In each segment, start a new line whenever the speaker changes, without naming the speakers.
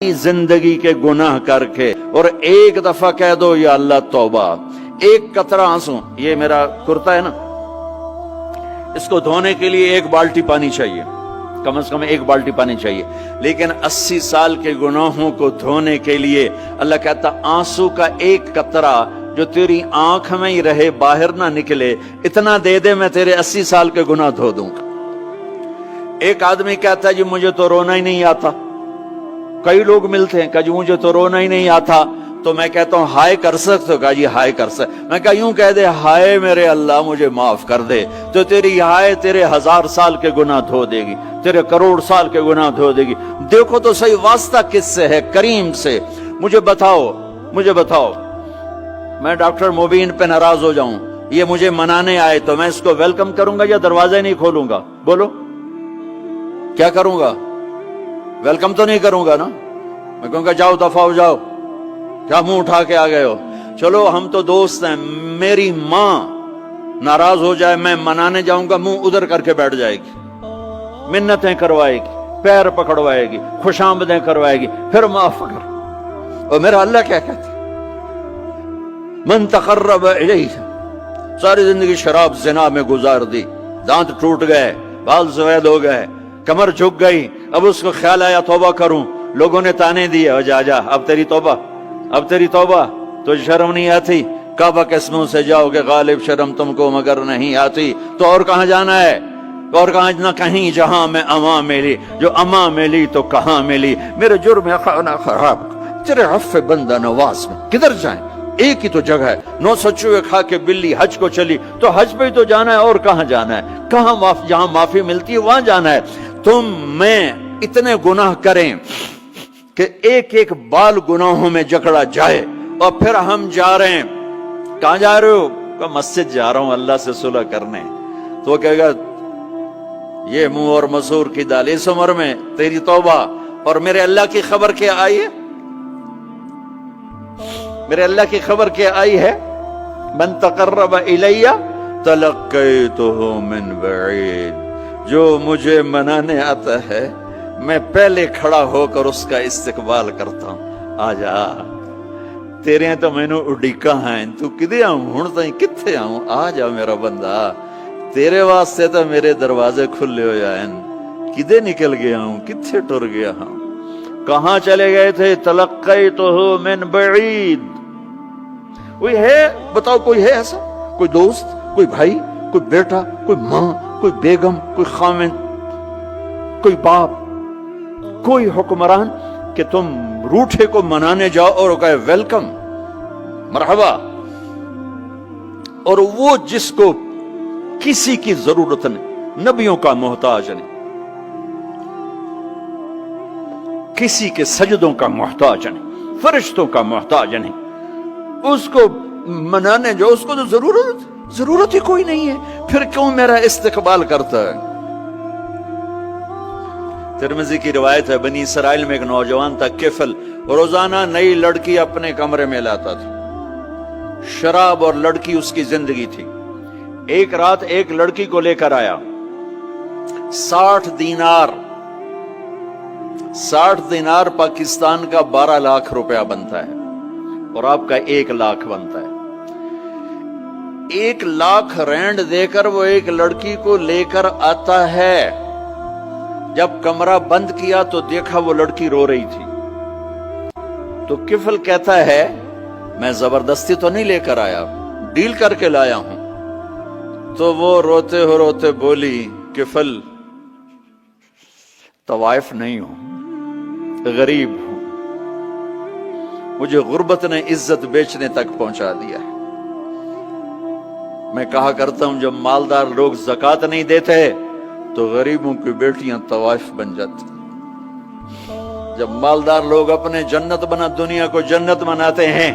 जिंदगी के गुनाह करके और एक दफा कह दो या अल्लाह तौबा। एक कतरा आंसू, ये मेरा कुर्ता है ना, इसको धोने के लिए एक बाल्टी पानी चाहिए, कम से कम एक बाल्टी पानी चाहिए। लेकिन 80 साल के गुनाहों को धोने के लिए अल्लाह कहता आंसू का एक कतरा जो तेरी आंख में ही रहे, बाहर ना निकले, इतना दे दे, मैं तेरे 80 साल के गुनाह धो दूंगा। एक आदमी कहता है जी मुझे तो रोना ही नहीं आता। कई लोग मिलते हैं, कहा जी मुझे तो रोना ही नहीं आता। तो मैं कहता हूं हाय कर सकते हो? कहा जी हाय कर सकते। मैं कहा यूं कह दे, हाय मेरे अल्लाह मुझे माफ कर दे, तो तेरी हाय तेरे 1000 साल के गुनाह धो देगी, तेरे करोड़ साल के गुनाह धो देगी। देखो तो सही वास्ता किससे है? करीम से। मुझे बताओ मैं डॉक्टर मुबीन पे नाराज हो जाऊं, ये मुझे मनाने आए, तो मैं इसको वेलकम करूंगा या दरवाजा नहीं खोलूंगा? बोलो क्या करूंगा? वेलकम तो नहीं करूंगा ना। मैं कहूंगा जाओ दफा हो जाओ, क्या मुंह उठा के आ गए हो? चलो हम तो दोस्त हैं। मेरी मां नाराज हो जाए, मैं मनाने जाऊंगा, मुंह उधर करके बैठ जाएगी, मिन्नतें करवाएगी, पैर पकड़वाएगी, खुशामदें करवाएगी, फिर माफ कर। और मेरा अल्लाह क्या कहता? मन तकर्रब इलैहि, सारी जिंदगी शराब जिना में गुजार दी, दांत टूट गए, बाल सफेद हो गए, कमर झुक गई, अब उसको ख्याल आया तौबा करूं, लोगों ने ताने दिए, जा जा अब तेरी तौबा, तो शर्म नहीं आती? काबा के मुंह से जाओगे गालिब, शर्म तुमको मगर नहीं आती। तो और कहां जाना है? और कहां ना कहीं जहां में अमा मिली, जो अमा मिली तो कहां मिली। मेरे जुर्म खाना खराब, तेरे अफ़्फ़े बंदा नवाज में किधर जाएं? एक ही तो जगह है, 9 सचुए खा के बिल्ली हज को चली, तो हज पे ही तो जाना है, और कहां जाना है? कहां जहां माफी मिलती है वहां जाना है। तुम मैं इतने गुनाह करें कि एक एक बाल गुनाहों में जकड़ा जाए, और फिर हम जा रहे हैं। कहां जा रहे हो? मस्जिद जा रहा हूं अल्लाह से सुलह करने। तो कहेगा ये मुंह और मसूर की दाल, इस उम्र में तेरी तौबा। और मेरे अल्लाह की खबर क्या आई है? मेरे अल्लाह की खबर क्या आई है? मन तकर्रब इलैया तलक्कैतुहु मिन बईद, जो मुझे मनाने आता है मैं पहले खड़ा होकर उसका इस्तकबाल करता हूं। आजा तेरे तो मैनू उड़ीका है, तू किदे आऊं हुण ताईं, कित्थे आऊं? आ जा मेरा बंदा, तेरे वास्ते तो मेरे दरवाजे खुले हो जाएन, किदे निकल गया हूं, कित्थे टुर गया हूं, कहां चले गए थे? तलक्कैतुहु मिन बईद। कोई है? बताओ कोई है ऐसा? कोई दोस्त, कोई भाई, कोई बेटा, कोई मां, कोई बेगम, कोई खामिन, कोई बाप, कोई हुक्मरान कि तुम रूठे को मनाने जाओ और कहे वेलकम, मरहबा। और वो जिसको किसी की जरूरत नहीं, नबियों का मोहताज नहीं, किसी के सजदों का मोहताज नहीं, फरिश्तों का मोहताज नहीं, उसको मनाने जाओ, उसको तो जरूरत ही कोई नहीं है, फिर क्यों मेरा इस्तकबाल करता है? तिरमिज़ी की रिवायत है, बनी इसराइल में एक नौजवान था किफल, रोजाना नई लड़की अपने कमरे में लाता था। शराब और लड़की उसकी जिंदगी थी। एक रात एक लड़की को लेकर आया, 60 दिनार पाकिस्तान का 12 लाख रुपया बनता है, और आपका 1 लाख बनता है। 1 लाख रैंड देकर वो एक लड़की को लेकर आता है। जब कमरा बंद किया तो देखा वो लड़की रो रही थी। तो किफल कहता है मैं जबरदस्ती तो नहीं लेकर आया, डील करके लाया हूं। तो वो रोते बोली किफल तवाइफ नहीं हूं, गरीब हूं, मुझे गुर्बत ने इज्जत बेचने तक पहुंचा दिया है। मैं कहा करता हूं जब मालदार लोग ज़कात नहीं देते तो गरीबों की बेटियां तवाइफ बन जाती। जब मालदार लोग अपने दुनिया को जन्नत बनाते हैं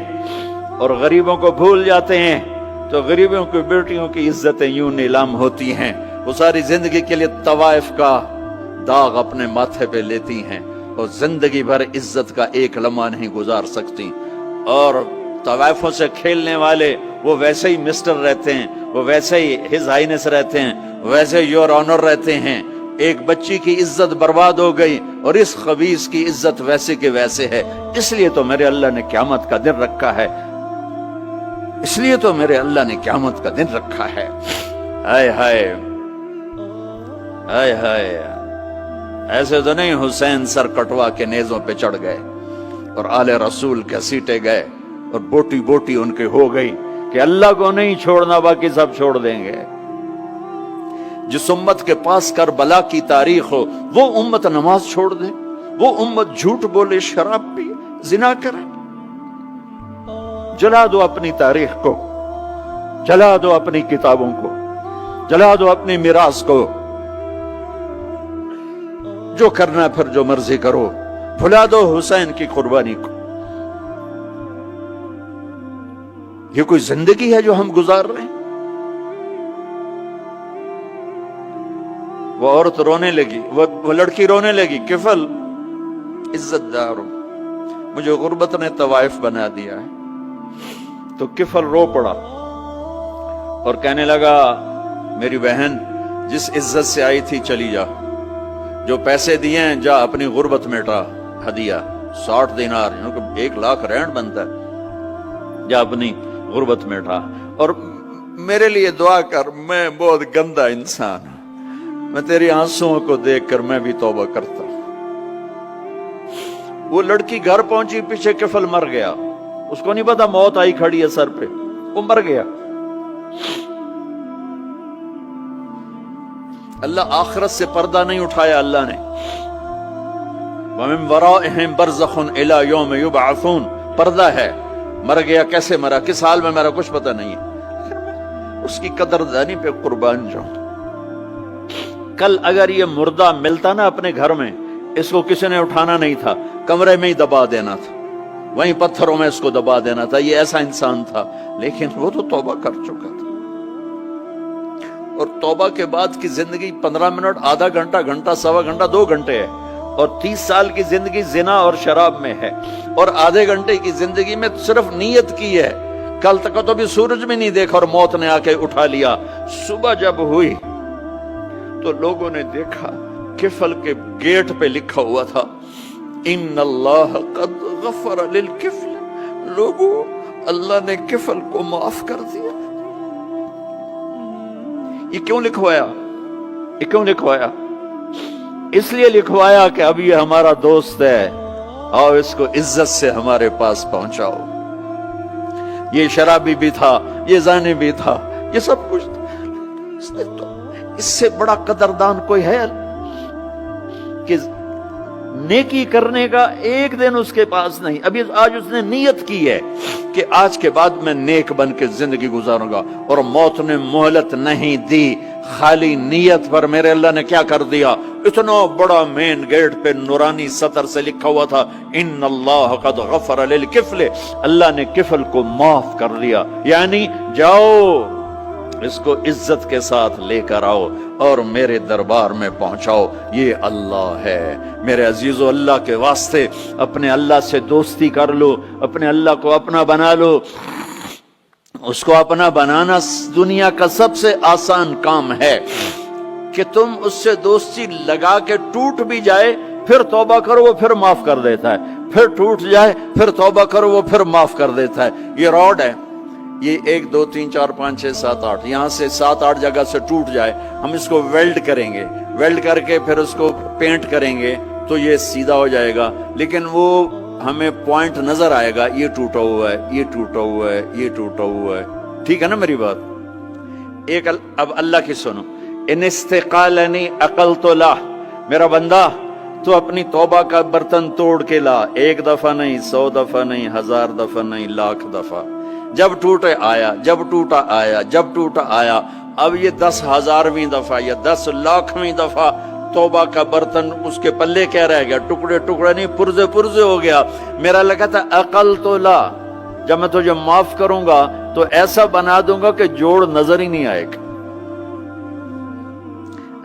और गरीबों को भूल जाते हैं, तो गरीबों की बेटियों की इज्जतें यूं नीलाम होती हैं। वो सारी जिंदगी के लिए तवाइफ का दाग अपने माथे पे लेती हैं और जिंदगी भर इज्जत का एक लम्हा नहीं गुजार सकती। और तवाइफों से खेलने वाले वो वैसे ही मिस्टर रहते हैं, वो वैसे ही हिज हाइनेस रहते हैं, वैसे योर ऑनर रहते हैं, ایک بچی کی عزت برباد ہو گئی اور اس خبیث کی عزت ویسے کے ویسے ہے، اس لیے تو میرے اللہ نے قیامت کا دن رکھا ہے، اس لیے تو میرے اللہ نے قیامت کا دن رکھا ہے۔ ہائے ہائے ہائے ہائے، ایسے تو نہیں حسین سر کٹوا کے نیزوں پہ چڑھ گئے اور آل رسول کے سیٹے گئے اور بوٹی بوٹی ان کے ہو گئی کہ اللہ کو نہیں چھوڑنا باقی سب چھوڑ دیں گے۔ جس امت کے پاس کربلا کی تاریخ ہو وہ امت نماز چھوڑ دے، وہ امت جھوٹ بولے، شراب پی، زنا کرے۔ جلا دو اپنی تاریخ کو، جلا دو اپنی کتابوں کو، جلا دو اپنی میراث کو، جو کرنا ہے پھر جو مرضی کرو، بھلا دو حسین کی قربانی کو۔ یہ کوئی زندگی ہے جو ہم گزار رہے ہیں؟ وہ عورت رونے لگی، وہ لڑکی رونے لگی، کفل عزت دار، مجھے غربت نے طوائف بنا دیا ہے۔ تو کفل رو پڑا اور کہنے لگا میری بہن جس عزت سے آئی تھی چلی جا، جو پیسے دیے ہیں جا اپنی غربت میٹا، ہدیہ 60 دینار، 1 لاکھ رینڈ بنتا ہے، جا اپنی غربت میٹا، اور میرے لیے دعا کر، میں بہت گندا انسان ہوں، میں تیری آنسوؤں کو دیکھ کر میں بھی توبہ کرتا ہوں۔ وہ لڑکی گھر پہنچی، پیچھے کفل مر گیا، اس کو نہیں پتا موت آئی کھڑی ہے سر پہ، وہ مر گیا۔ اللہ آخرت سے پردہ نہیں اٹھایا اللہ نے۔ وَمِن وَرَائِهِمْ بَرْزَخٌ إِلَى يَوْمِ يُبْعَثُونَ، پردہ ہے، مر گیا، کیسے مرا، کس حال میں مرا، کچھ پتہ نہیں ہے، اس کی قدردانی پہ قربان جاؤں۔ کل اگر یہ مردہ ملتا نا اپنے گھر میں، اس کو کسی نے اٹھانا نہیں تھا، کمرے میں ہی دبا دینا تھا، وہیں پتھروں میں اس کو دبا دینا تھا، یہ ایسا انسان تھا، لیکن وہ تو توبہ کر چکا تھا۔ اور توبہ کے بعد کی زندگی 15 منٹ، آدھا گھنٹہ، گھنٹہ، سوا گھنٹہ، 2 گھنٹے ہے، اور 30 سال کی زندگی زنا اور شراب میں ہے، اور آدھے گھنٹے کی زندگی میں صرف نیت کی ہے۔ کل تک تو بھی سورج میں نہیں دیکھا اور موت نے آ کے اٹھا لیا۔ صبح جب ہوئی تو لوگوں نے دیکھا کفل کے گیٹ پہ لکھا ہوا تھا ان اللہ قد غفر للکفل، لوگوں اللہ نے کفل کو معاف کر دیا۔ یہ کیوں لکھوایا؟ یہ کیوں لکھوایا؟ اس لیے لکھوایا کہ اب یہ ہمارا دوست ہے، آؤ اس کو عزت سے ہمارے پاس پہنچاؤ۔ یہ شرابی بھی تھا، یہ زانی بھی تھا، یہ سب کچھ تھا۔ اس سے بڑا قدردان کوئی ہے کہ نیکی کرنے کا ایک دن اس کے پاس نہیں؟ ابھی آج اس نے نیت کی ہے کہ آج کے بعد میں نیک بن کے زندگی گزاروں گا، اور موت نے مہلت نہیں دی۔ خالی نیت پر میرے اللہ نے کیا کر دیا، اتنا بڑا مین گیٹ پہ نورانی سطر سے لکھا ہوا تھا ان اللہ قد غفر للکفل، اللہ نے کفل کو معاف کر دیا، یعنی جاؤ اس کو عزت کے ساتھ لے کر آؤ اور میرے دربار میں پہنچاؤ۔ یہ اللہ ہے میرے عزیزو، اللہ کے واسطے اپنے اللہ سے دوستی کر لو، اپنے اللہ کو اپنا بنا لو۔ اس کو اپنا بنانا دنیا کا سب سے آسان کام ہے کہ تم اس سے دوستی لگا کے ٹوٹ بھی جائے پھر توبہ کرو وہ پھر معاف کر دیتا ہے، پھر ٹوٹ جائے پھر توبہ کرو وہ پھر معاف کر دیتا ہے۔ یہ راڈ ہے، یہ 1 2 3 4 5 6 7 8 یہاں سے 7 8 جگہ سے ٹوٹ جائے، ہم اس کو ویلڈ کریں گے، ویلڈ کر کے پھر اس کو پینٹ کریں گے تو یہ سیدھا ہو جائے گا، لیکن وہ ہمیں پوائنٹ نظر آئے گا، یہ ٹوٹا ہوا ہے، یہ ٹوٹا ہوا ہے، یہ ٹوٹا ہوا ہے۔ ٹھیک ہے نا میری بات؟ ایک اب اللہ کی سنو، ان استقالنی عقلت لا، میرا بندہ تو اپنی توبہ کا برتن توڑ کے لا، 1 دفعہ نہیں، 100 دفعہ نہیں، 1000 دفعہ نہیں، 1,00,000 دفعہ۔ جب ٹوٹے آیا، جب ٹوٹا آیا، جب ٹوٹا آیا، اب یہ 10,000ویں دفعہ یا 10,00,000ویں دفعہ توبہ کا برتن اس کے پلے کیا رہ گیا، ٹکڑے ٹکڑے نہیں، پرزے پرزے ہو گیا۔ میرا لگا تھا عقل تو لا، جب میں تجھے معاف کروں گا تو ایسا بنا دوں گا کہ جوڑ نظر ہی نہیں آئے گا۔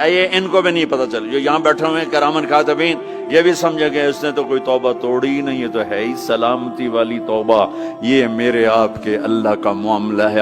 یہ ان کو بھی نہیں پتا چل، جو یہاں بیٹھے ہوئے کرامن کاتبین یہ بھی سمجھے گئے اس نے تو کوئی توبہ توڑی ہی نہیں، یہ تو ہے ہی سلامتی والی توبہ۔ یہ میرے آپ کے اللہ کا معاملہ ہے۔